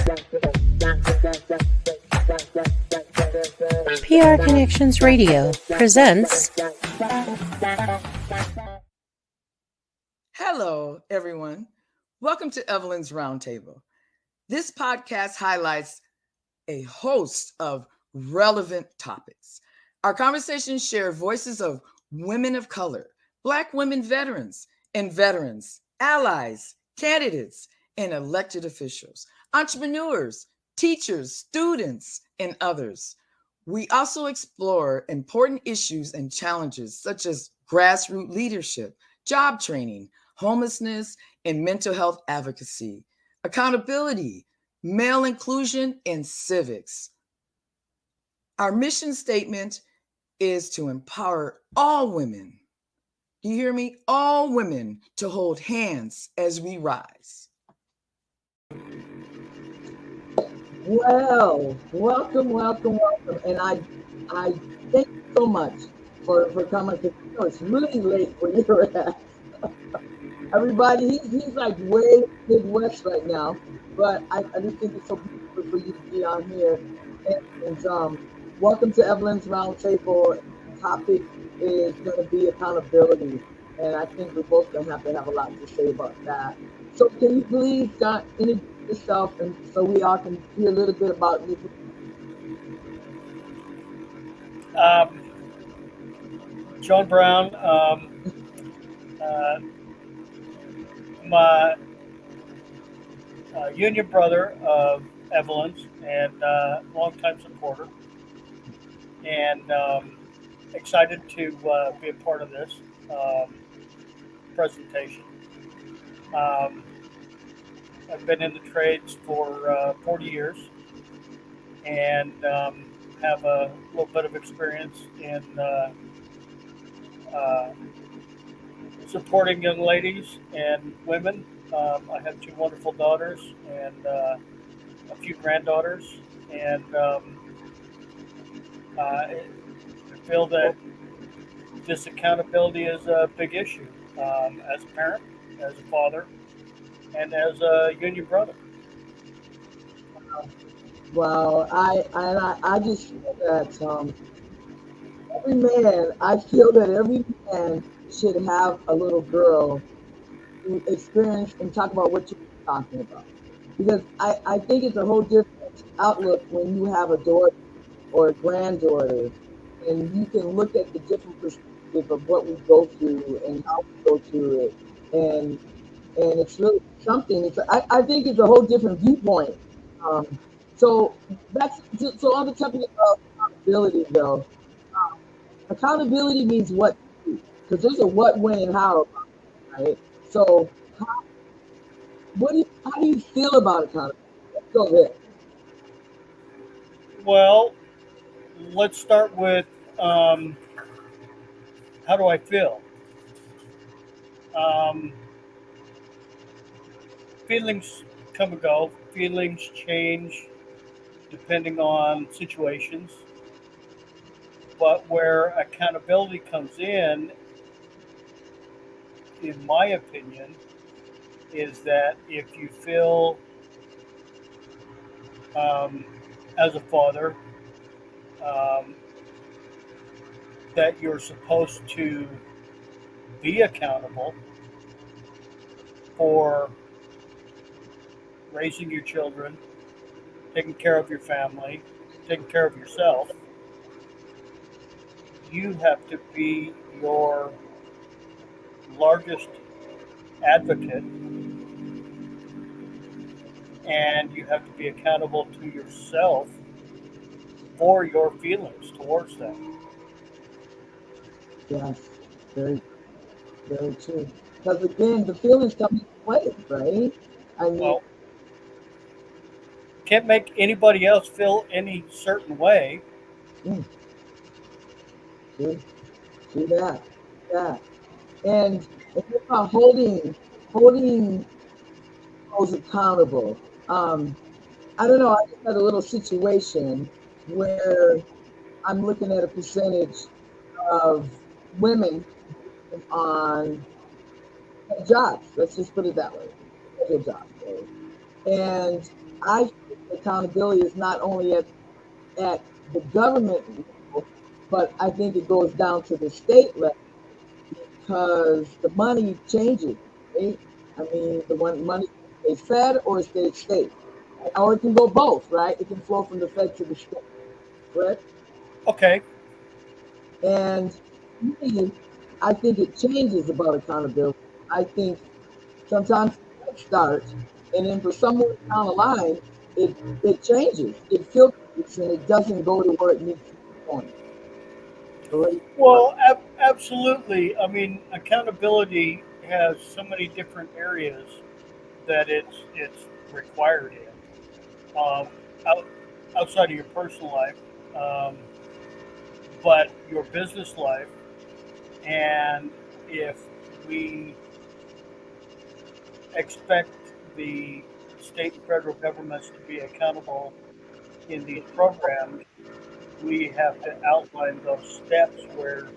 PR Connections Radio presents. Hello, everyone. Welcome to Evelyn's Roundtable. This podcast highlights a host of relevant topics. Our conversations share voices of women of color, Black women veterans and veterans, allies, candidates, and elected officials, entrepreneurs, teachers, students, and others. We also explore important issues and challenges such as grassroots leadership, job training, homelessness, and mental health advocacy, accountability, male inclusion, and civics. Our mission statement is to empower all women. You hear me? All women to hold hands as we rise. Well, welcome. And I thank you so much for coming, because it's really late where you're at. Everybody, he's like way Midwest right now, but I just think it's so beautiful for you to be on here. And welcome to Evelyn's Roundtable. The topic is going to be accountability, and I think we're both going to have a lot to say about that. So can you please introduce yourself, and so we all can hear a little bit about you? John Brown, my union brother of Evelyn's, and longtime supporter, and excited to be a part of this presentation. I've been in the trades for 40 years, and have a little bit of experience in supporting young ladies and women. I have two wonderful daughters and a few granddaughters, and I feel that this accountability is a big issue as a parent, as a father, and as a union brother. Well, I just feel that every man should have a little girl who experience and talk about what you're talking about. Because I think it's a whole different outlook when you have a daughter or a granddaughter, and you can look at the different perspective of what we go through and how we go through it. And it's really something. I think it's a whole different viewpoint. So on the topic of accountability, though, accountability means what? Because there's a what, when, and how, right? So how do you feel about accountability? Let's go there. Well, let's start with how do I feel? Feelings come and go. Feelings change depending on situations. But where accountability comes in my opinion, is that if you feel as a father that you're supposed to be accountable for raising your children, taking care of your family, taking care of yourself, you have to be your largest advocate, and you have to be accountable to yourself for your feelings towards them. Yes, very, very true. Because again, the feelings come into play, right? I mean, Well, can't make anybody else feel any certain way. do that, yeah. And it's about holding those accountable. I don't know. I just had a little situation where I'm looking at a percentage of women on jobs. Let's just put it that way. Jobs. And I accountability is not only at the government level, but I think it goes down to the state level because the money changes, right? I mean, the one money is fed or it stays state, or it can go both, right? It can flow from the fed to the state, correct? Okay. And to me, I think it changes about accountability. I think sometimes it starts, and then for somewhere down the line, it changes, it filters, and it doesn't go to where it needs to be going. So, Well, absolutely. I mean, accountability has so many different areas that it's required in. Out, outside of your personal life, um, but your business life, and if we expect the state and federal governments to be accountable in these programs, we have to outline those steps where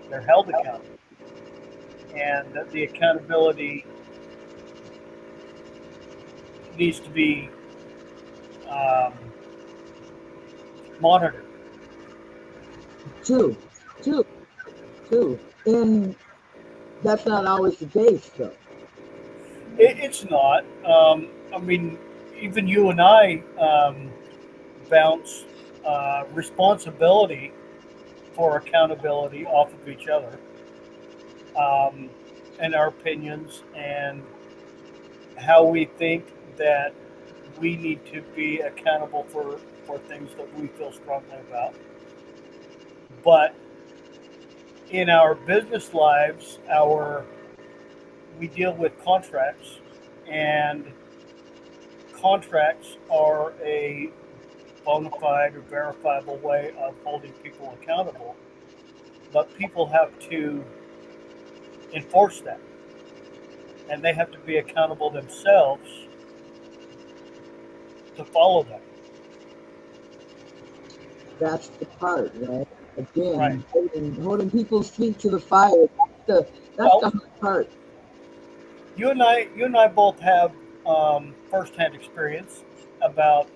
they're held accountable, and that the accountability needs to be um, monitored. true, true, true. And that's not always the case, though. It's not. I mean, even you and I bounce responsibility for accountability off of each other, um, and our opinions and how we think that we need to be accountable for things that we feel strongly about. But in our business lives, our we deal with contracts, and contracts are a bona fide or verifiable way of holding people accountable. But people have to enforce that, and they have to be accountable themselves to follow that. That's the part, right? Right. Again, holding people's feet to the fire. That's Well, the hard part. you and I both have firsthand experience about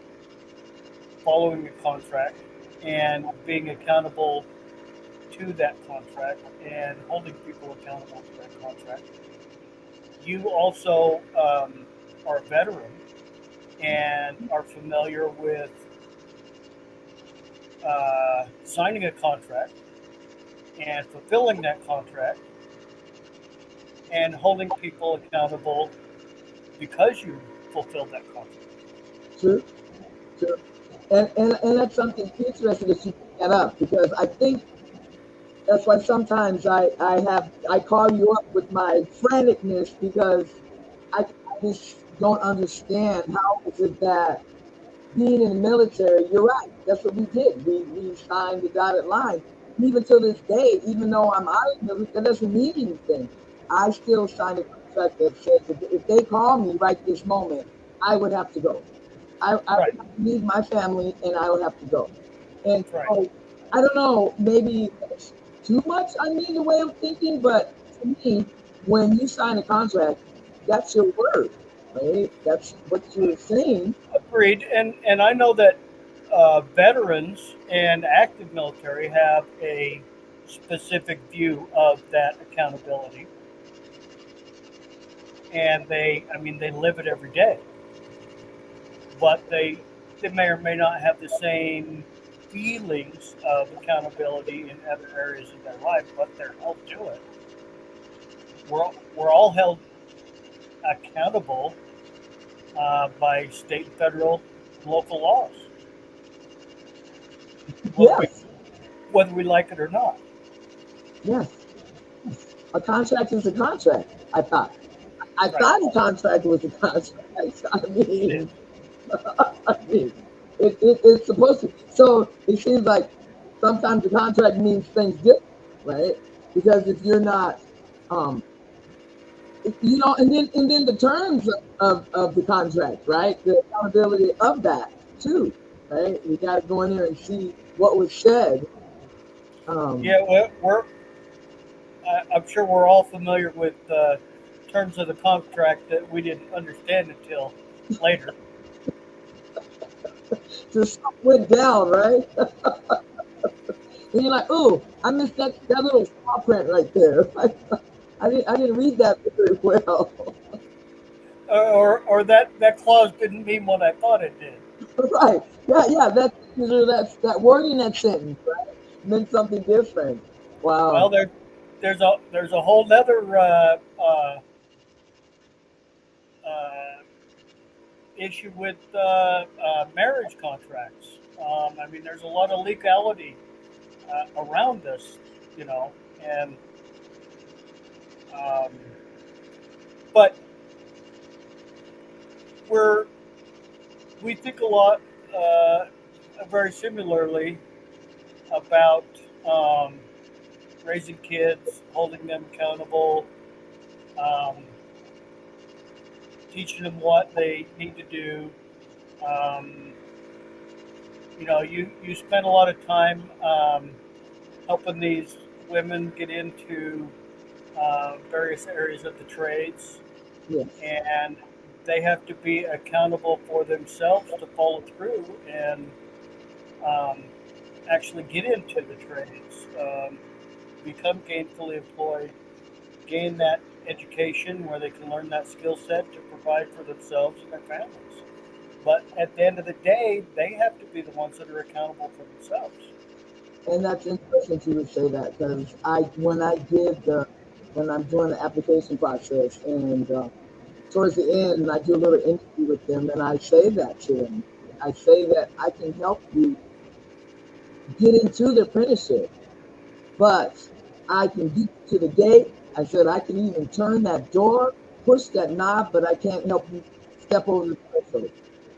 following a contract and being accountable to that contract and holding people accountable to that contract. You also are a veteran and are familiar with signing a contract and fulfilling that contract and holding people accountable because you fulfilled that contract. True, true. And that's something interesting that you pick that up because I think that's why sometimes I call you up with my franticness because I just don't understand how is it that being in the military, you're right, that's what we did. We signed the dotted line. And even to this day, even though I'm out of the military, that doesn't mean anything. I still signed a contract that says if they call me right this moment, I would have to go. I Right, would have to leave my family and I would have to go. And right. so I don't know, maybe that's too much I mean the way I'm thinking, but to me, when you sign a contract, that's your word, right? That's what you're saying. Agreed. And I know that veterans and active military have a specific view of that accountability, and I mean, they live it every day. But they may or may not have the same feelings of accountability in other areas of their life, but they're held to it. We're all held accountable by state, federal, and local laws, whether we Yes, whether we like it or not. yes. A contract is a contract, I thought. I Right. thought a contract was a contract. I It is. mean, I mean, it's supposed to. So it seems like sometimes the contract means things different, right? Because if you're not, um, and then the terms of the contract, right? The accountability of that too, right? We got to go in there and see what was said. Um, Yeah, I'm sure we're all familiar with terms of the contract that we didn't understand until later. something went down, right? And you're like, oh, I missed that little small print right there. I didn't read that very well. or that clause didn't mean what I thought it did. Right. Yeah. That word in that sentence, right? Meant something different. Well, Wow. there's a whole other uh, issue with marriage contracts. I mean, there's a lot of legality around this, you know, and um, but we're we think a lot very similarly about um, raising kids, holding them accountable, um, teaching them what they need to do. Um, you spend a lot of time helping these women get into various areas of the trades, Yes. and they have to be accountable for themselves to follow through and um, actually get into the trades, become gainfully employed, gain that education where they can learn that skill set to provide for themselves and their families. But at the end of the day, they have to be the ones that are accountable for themselves. And that's interesting you would say that because when I'm doing the application process and towards the end, I do a little interview with them and I say that to them. I say that I can help you get into the apprenticeship, but I can get you to the gate. I said I can even turn that door, push that knob, but I can't help you step over the threshold.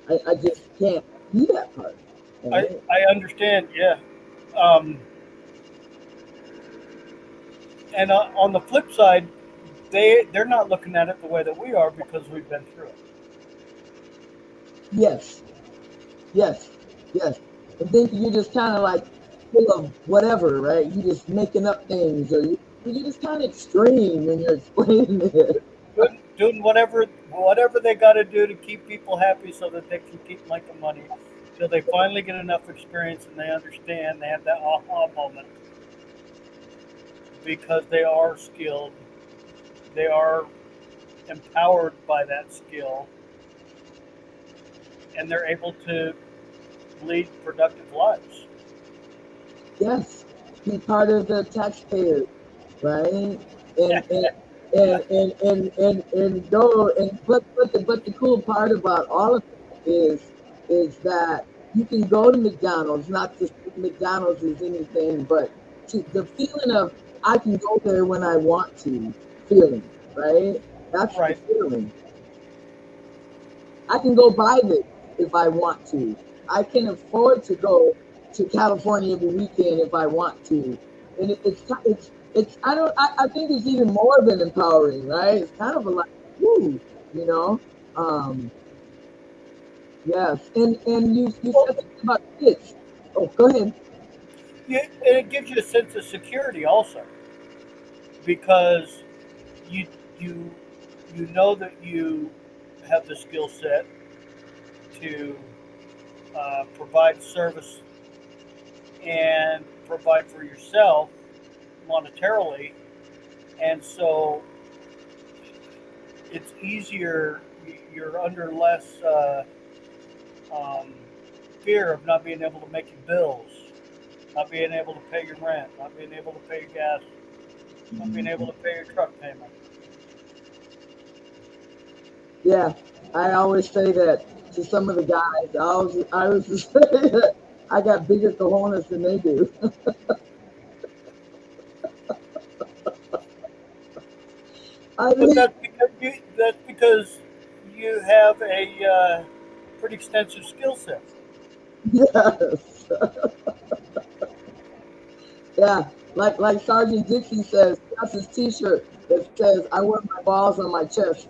I just can't do that part. Right? I understand, yeah. Um, and on the flip side, they're not looking at it the way that we are because we've been through it. Yes, yes, yes. And then you're just kind of like full of whatever, right? You just making up things, or you're just kind of extreme when you're explaining it. Doing whatever they got to do to keep people happy so that they can keep making money till they finally get enough experience and they understand they have that aha moment because they are skilled, they are empowered by that skill, and they're able to lead productive lives. Yes, be part of the taxpayer, right? Yeah, And go and but the cool part about all of it is that you can go to McDonald's, not just McDonald's is anything, but the feeling of I can go there when I want to feeling, right? That's the right. feeling. I can go buy this if I want to. I can afford to go to California every weekend if I want to. And it's I think it's even more than empowering, right? It's kind of a like, woo, you know. Um, yes, and you Well, said something about kids. Oh, go ahead. and it gives you a sense of security also because you you you know that you have the skill set to provide service and provide for yourself monetarily, and so it's easier. You're under less um, fear of not being able to make your bills, not being able to pay your rent, not being able to pay your gas, not being able to pay your truck payment. Yeah, I always say that to some of the guys. I was just say that I got bigger cojones than they do. I But mean, that's because you have a pretty extensive skill set. yes. Yeah, like Sergeant Dixie says, that's his T-shirt that says, "I wear my balls on my chest."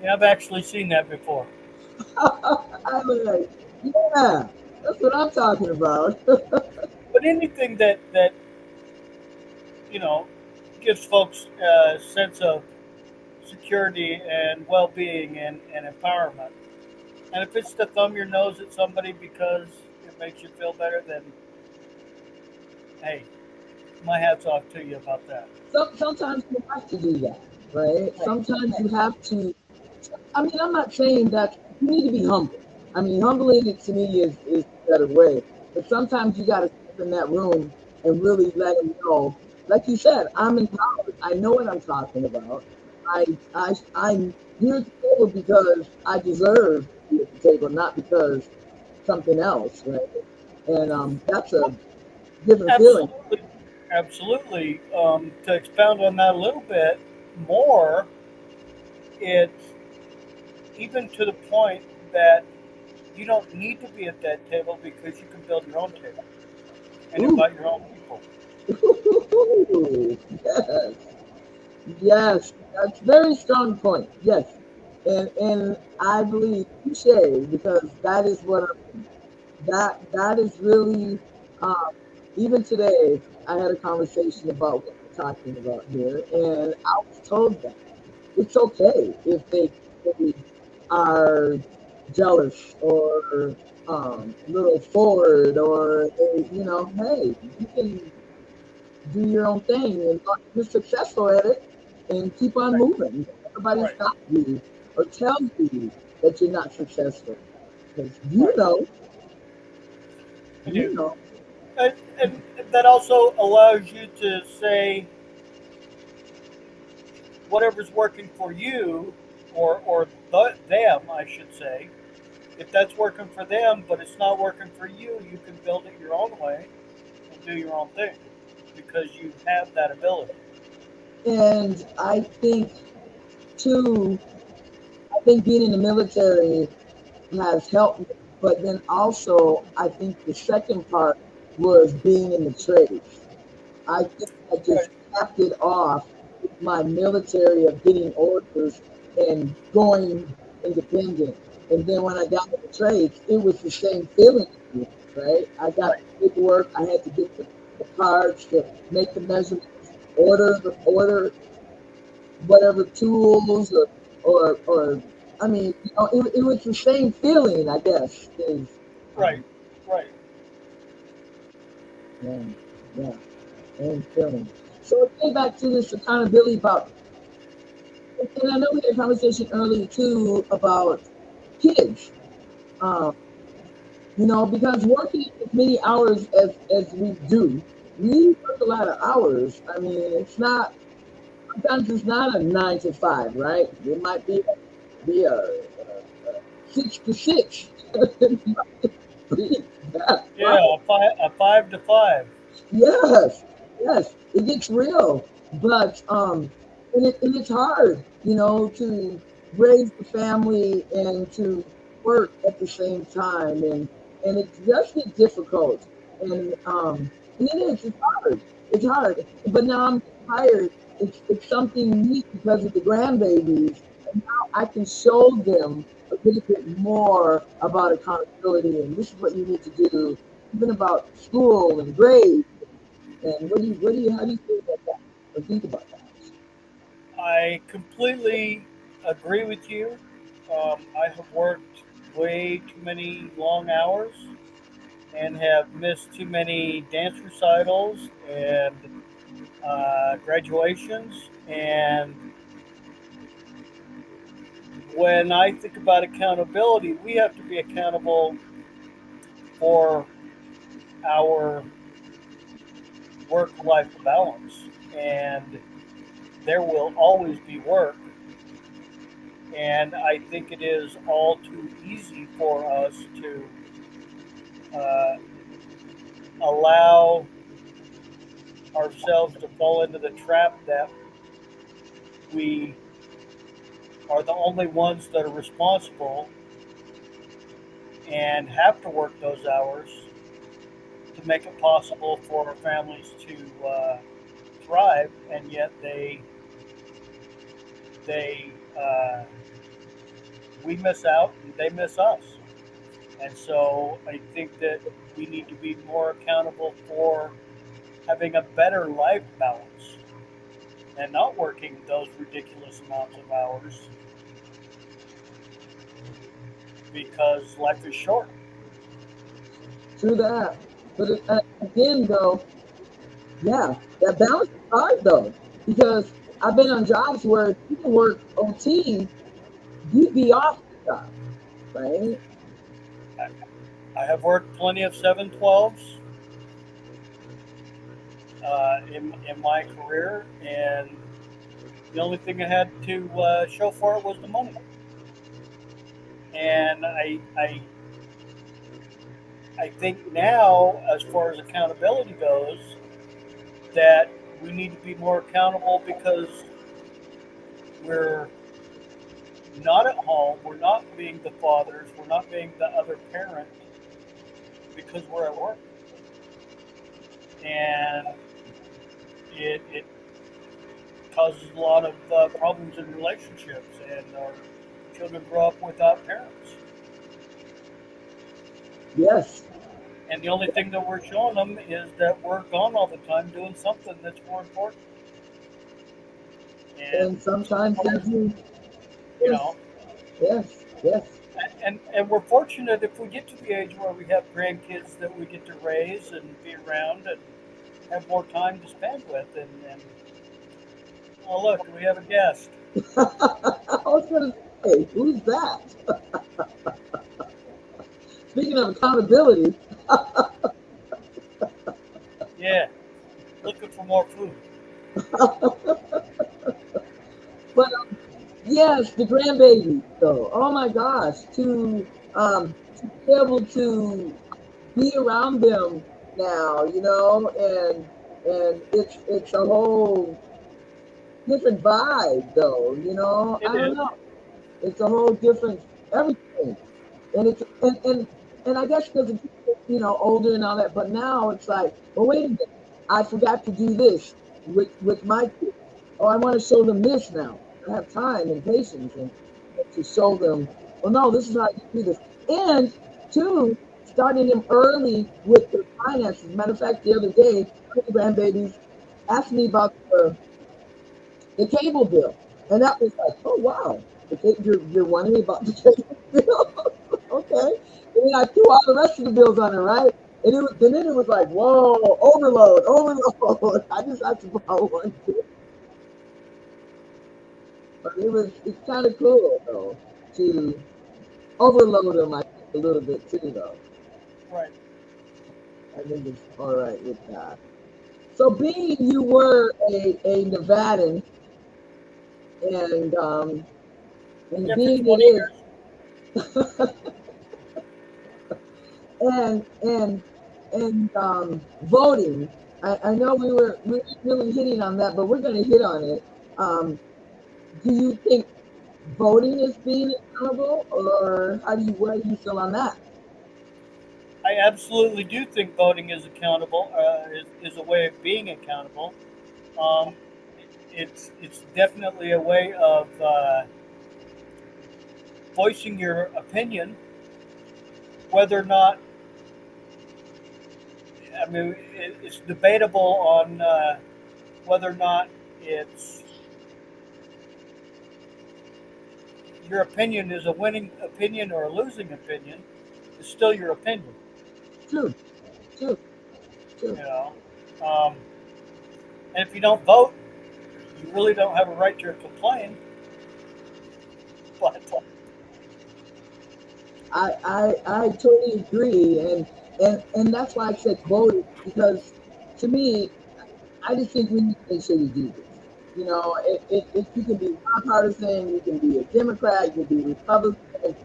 Yeah, I've actually seen that before. I'm like, yeah, that's what I'm talking about. But anything that you know gives folks a sense of security and well-being and empowerment And if it's to thumb your nose at somebody because it makes you feel better, then hey, my hat's off to you about that. Sometimes you have to do that, right? Right. Sometimes you have to. I mean, I'm not saying that you need to be humble. I mean, humbling it to me is a better way. But sometimes you got to step in that room and really let them know. Like you said, I'm empowered. I know what I'm talking about. I'm here at the table because I deserve to be at the table, not because something else, right? And that's a different feeling. Absolutely, absolutely. To expound on that a little bit more, it's even to the point that you don't need to be at that table because you can build your own table and Ooh, invite your own people. yes. Yes, that's a very strong point. Yes, and I believe touche because that is what that is really. Um, Even today, I had a conversation about what we're talking about here, and I was told that it's okay if they are jealous or a little forward or hey, you can do your own thing and you're successful at it and keep on Right, moving. Everybody right, stop you or tell you that you're not successful because right. I you do. know, And that also allows you to say whatever's working for you or them, I should say. If that's working for them, but it's not working for you, you can build it your own way and do your own thing because you have that ability. and I think too, I think being in the military has helped me, but then also I think the second part was being in the trades. I think I Right, just capped it off with my military of getting orders and going independent. And then when I got in the trades, it was the same feeling, right? I got right, the paperwork, I had to get the cards to make the measurements, order whatever tools or I mean, it was the same feeling, I guess, is right, right. yeah, yeah, same feeling. So getting back to this accountability about, and I know we had a conversation earlier too about kids. Um, because working as many hours as we do, we work a lot of hours. I mean, it's not sometimes it's not a 9 to 5, right? It might be a 6 to 6. That's Yeah, right. a 5 to 5. Yes, yes, it gets real, but and it's hard, to raise the family and to work at the same time, and it's just as difficult, and it's hard, it's hard. But now I'm tired. It's something neat because of the grandbabies, and now I can show them a little bit more about accountability, and this is what you need to do, even about school and grades. And how do you feel about that? Or think about that? I completely agree with you. I have worked way too many long hours and have missed too many dance recitals and graduations. And when I think about accountability, we have to be accountable for our work life balance. And there will always be work. And I think it is all too easy for us to uh, allow ourselves to fall into the trap that we are the only ones that are responsible and have to work those hours to make it possible for our families to thrive, and yet they we miss out and they miss us. And so I think that we need to be more accountable for having a better life balance and not working those ridiculous amounts of hours. because life is short. True that. But again, though, yeah, that balance is hard though, because I've been on jobs where you can work OT, you be off the job, right? I have worked plenty of 712s in my career, and the only thing I had to show for it was the money. And I think now, as far as accountability goes, that we need to be more accountable because we're not at home, we're not being the fathers, we're not being the other parent because we're at work. And it causes a lot of problems in relationships, and our children grow up without parents. Yes. And the only thing that we're showing them is that we're gone all the time doing something that's more important. And sometimes they do. You Yes. know, Yes. Yes. and we're fortunate if we get to the age where we have grandkids that we get to raise and be around and have more time to spend with. And oh, look, we have a guest. I was going to say, who's that? Speaking of accountability, Yeah, looking for more food. but yes, the grandbabies, though. Oh my gosh, to be able to be around them now, and it's a whole different vibe, though. It I don't is. know. It's a whole different everything, and it's and I guess because it's older and all that, but now it's like, well, wait a minute, I forgot to do this with my kids. Oh, I want to show them this now. I have time and patience and to show them. Well, no, this is how you do this, and two, starting them early with the finances. Matter of fact, the other day, one of the grandbabies asked me about the cable bill, and that was like, oh wow, you're wondering about the cable bill, okay? And then I threw all the rest of the bills on her, right? And then it was like, whoa, overload, overload. I just asked about one, but it's kind of cool though to overload them, I think, a little bit too, though. Right. I think it's all right with that. So, being you were a Nevadan, and Yeah, for being 20 it years. is, and voting. I know we were really hitting on that, but we're going to hit on it. Do you think voting is being accountable, or where do you feel on that? I absolutely do think voting is accountable, is a way of being accountable. Um, it's definitely a way of voicing your opinion, whether or not. I mean, it's debatable on whether or not it's your opinion is a winning opinion or a losing opinion. It's still your opinion. True, true, You true. know, um, and if you don't vote, you really don't have a right to complain. But I totally agree, and that's why I said voting, because to me, I just think we need to make sure we do this. If you can be nonpartisan, you can be a Democrat, you can be Republican,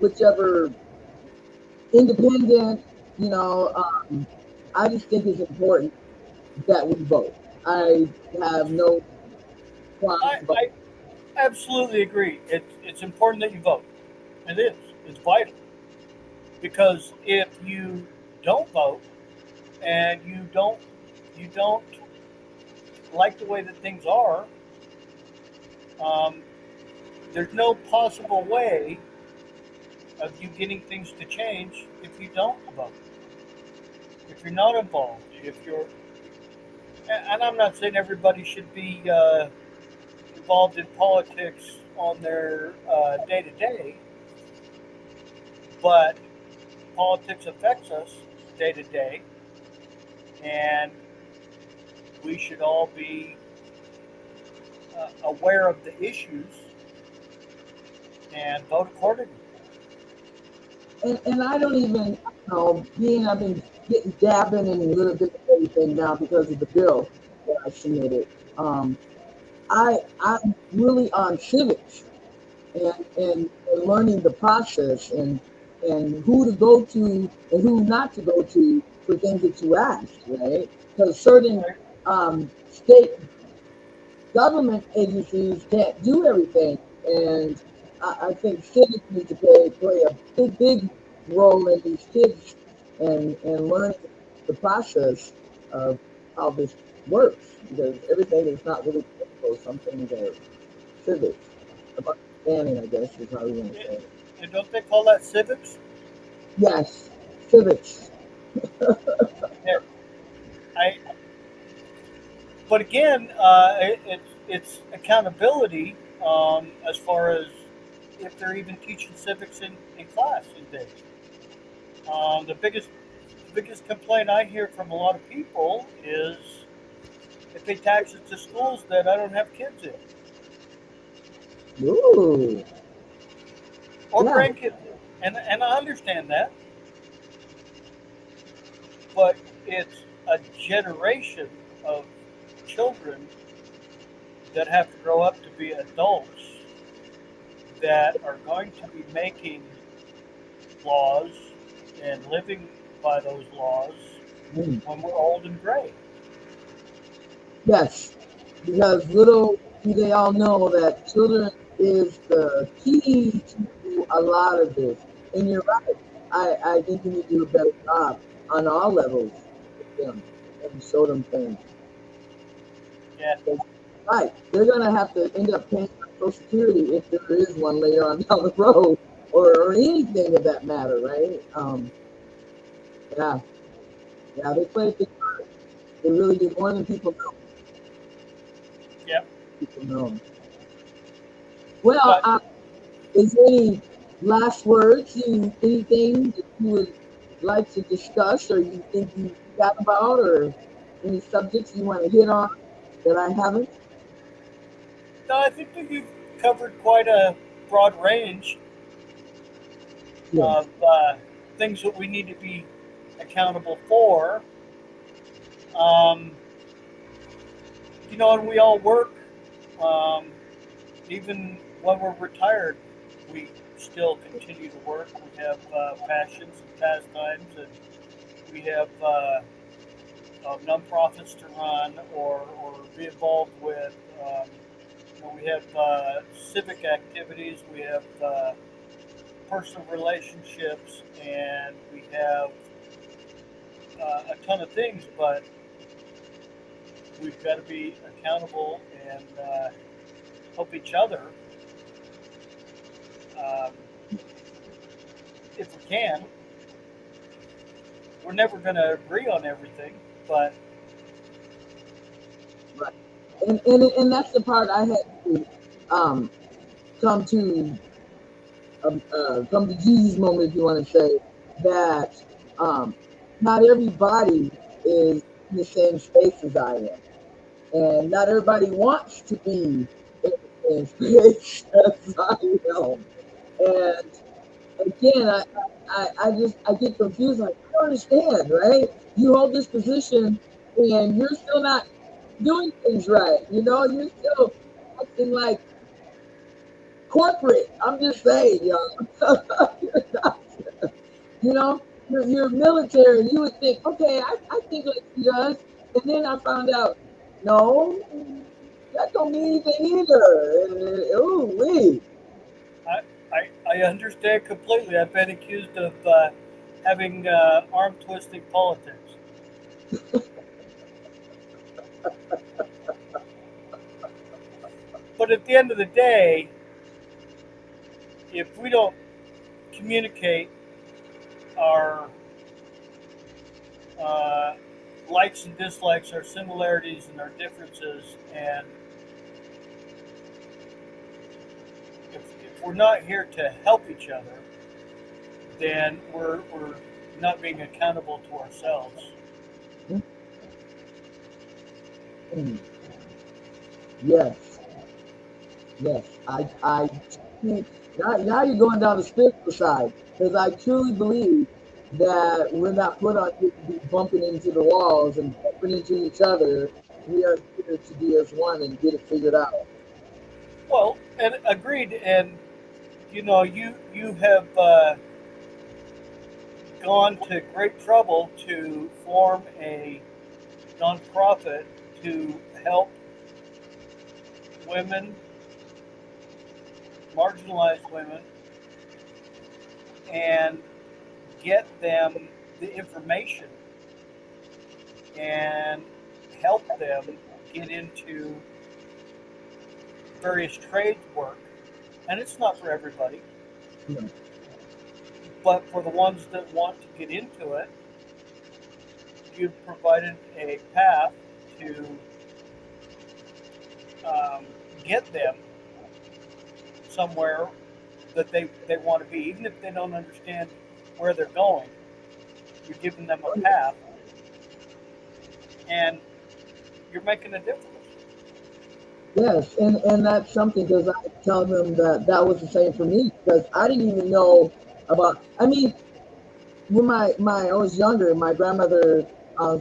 whichever independent. You know, I just think it's important that we vote. I have no qualms about. I absolutely agree. It's important that you vote. It is. It's vital because if you don't vote and you don't like the way that things are, um, there's no possible way of you getting things to change if you don't vote. If you're not involved, if you're, and I'm not saying everybody should be involved in politics on their day to day, but politics affects us day to day, and we should all be aware of the issues and vote accordingly. And I don't even, I've been dabbing in a little bit of everything now because of the bill that I submitted. I'm really on civics and learning the process and who to go to and who not to go to for things that you asked, right? Because certain state government agencies can't do everything, and I think civics need to play a big role in these kids and learning the process of how this works, because everything is not really political. Some things are civics, about understanding, I guess, is how you want to say it. And don't they call that civics? Yes, civics. Yeah. I. But again, it's accountability as far as if they're even teaching civics in class these days. The biggest complaint I hear from a lot of people is they pay taxes to schools that I don't have kids in Ooh, or yeah, grandkids in, and I understand that, but it's a generation of children that have to grow up to be adults that are going to be making laws and living by those laws mm, when we're old and gray. yes, because little do they all know that children is the key to a lot of this. And you're right. I think we need to do a better job on all levels with them and show them things. Yeah, Right. They're going to have to end up paying Social Security if there is one later on down the road, or anything of that matter, right? Yeah. Yeah, they play a big part. They really do more than people know. yeah. People know. Well, But is there any last words, anything that you would like to discuss or you think you got about, or any subjects you want to hit on that I haven't? no, I think that you've covered quite a broad range Yes. of things that we need to be accountable for. Um, and we all work. Um, Even when we're retired, we still continue to work. We have passions and pastimes, and we have nonprofits to run or be involved with. We have civic activities. We have personal relationships, and we have a ton of things. But we've got to be accountable and help each other. Um, if we can, we're never going to agree on everything, but Right. And that's the part I had to um, come to come to Jesus moment, if you want to say that um, not everybody is in the same space as I am, and not everybody wants to be in the same space as I am. And again, I get confused. Like, I don't understand, right? You hold this position, and you're still not doing things right. You're still acting like corporate. I'm just saying, y'all. You know, you're military. You would think, okay, I think like he does. And then I found out, no, that don't mean anything either. Oh, wait. I understand completely. I've been accused of having arm twisting politics. But at the end of the day, if we don't communicate our uh, likes and dislikes, our similarities and our differences, and if we're not here to help each other, then we're not being accountable to ourselves. Mm. Yes, yes. I think now you're going down the spiritual side because I truly believe that we're not put on here to be bumping into the walls and bumping into each other. We are here to be as one and get it figured out. Well, and agreed. And you have gone to great trouble to form a nonprofit to help women, marginalized women, and get them the information and help them get into various trades work. And it's not for everybody, Yeah. but for the ones that want to get into it, you've provided a path to um, get them somewhere that they want to be, even if they don't understand where they're going. You're giving them a path, and you're making a difference. Yes, and that's something because I tell them that that was the same for me because I didn't even know about. I mean, when I was younger, my grandmother's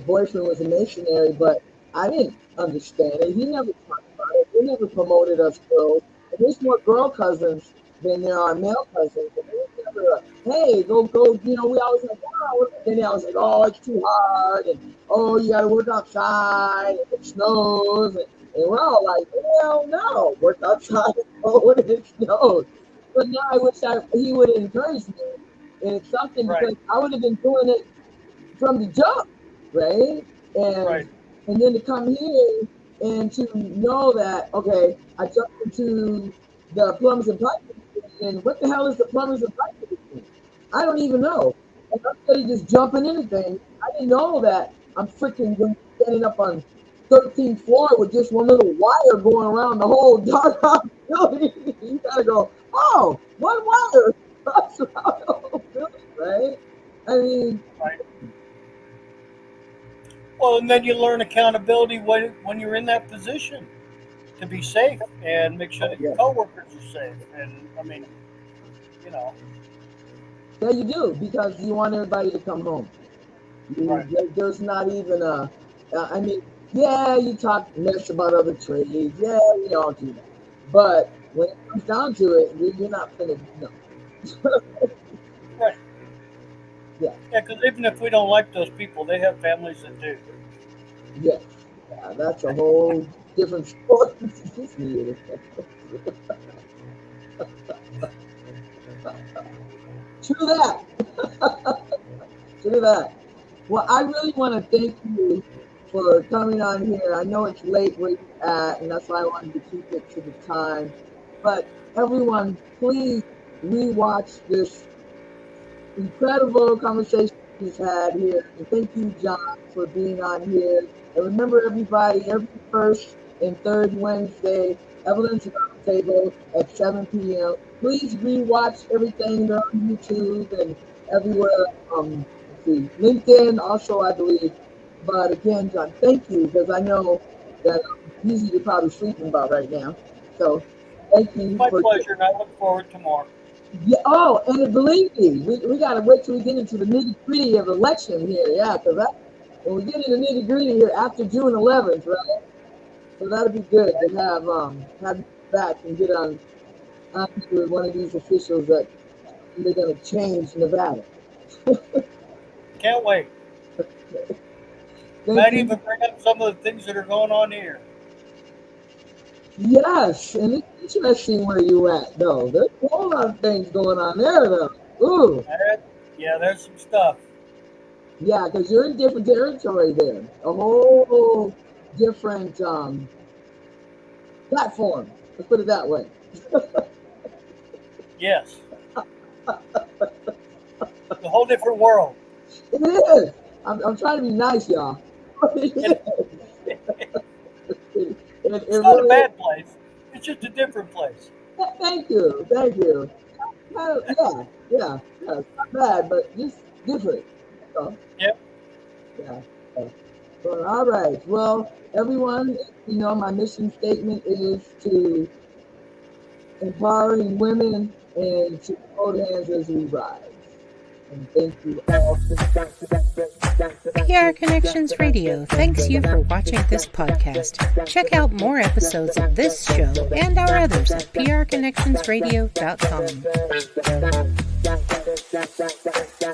boyfriend was a missionary, but I didn't understand it. He never talked about it. He never promoted us girls. And there's more girl cousins than there are male cousins. And there was never hey, go. We always like, oh, then I was like, oh, it's too hard, and oh, you got to work outside, and it snows, and we're all like, hell no, work outside when it snows. But now I wish he would encourage me and it's something Right, because I would have been doing it from the jump, right? right, And then to come here and to know that okay, I jumped into the plumbers and pipe industry, and what the hell is the plumbers and pipe industry? I don't even know. And I'm started just jumping into things. I didn't know that I'm freaking standing up on 13th floor with just one little wire going around the whole dark building. You gotta go, oh, one wire across around the whole building, right? I mean, right. Well, and then you learn accountability when you're in that position to be safe and make sure that your yeah, coworkers are safe. And I mean, you know, yeah, you do because you want everybody to come home. right. There's not even I mean, yeah, you talk mess about other trades. Yeah, we all do that. But when it comes down to it, you're not gonna, no. Right. Yeah, Yeah, because even if we don't like those people, they have families that do. yes. Yeah, that's a whole different story. True that. True that. Well, I really want to thank you for coming on here. I know it's late where you're at, and that's why I wanted to keep it to the time. But everyone, please rewatch this incredible conversation he's had here. And thank you, John, for being on here. And remember, everybody, every first and third Wednesday, Evelyn's Roundtable at 7 p.m. Please rewatch everything. They're on YouTube and everywhere. Let's see, LinkedIn also, I believe. But again, John, thank you because I know that usually you're probably sleeping about right now. So thank you My for pleasure, and I look forward to more. yeah. Oh, and believe me, we got to wait till we get into the nitty gritty of election here. Yeah, because when we get into the nitty gritty here after June 11th, right? So that'll be good to have you back and get on with one of these officials that they're going to change Nevada. Can't wait. Thank Might you. even bring up some of the things that are going on here. Yes, and it's interesting where you at though. There's a whole lot of things going on there though. Ooh, Yeah, there's some stuff. yeah, because you're in different territory there. A whole different platform. Let's put it that way. Yes, a whole different world. It is. I'm trying to be nice, y'all. It And is. It it's not a really is. bad place. It's just a different place. Thank you. Thank you. Yeah, yeah. Yeah, it's not bad, but just different. So, Yep. yeah. Well, all right. Well, everyone, my mission statement is to empowering women and to hold hands as we rise. And thank you all. PR Connections Radio thanks you for watching this podcast. Check out more episodes of this show and our others at prconnectionsradio.com.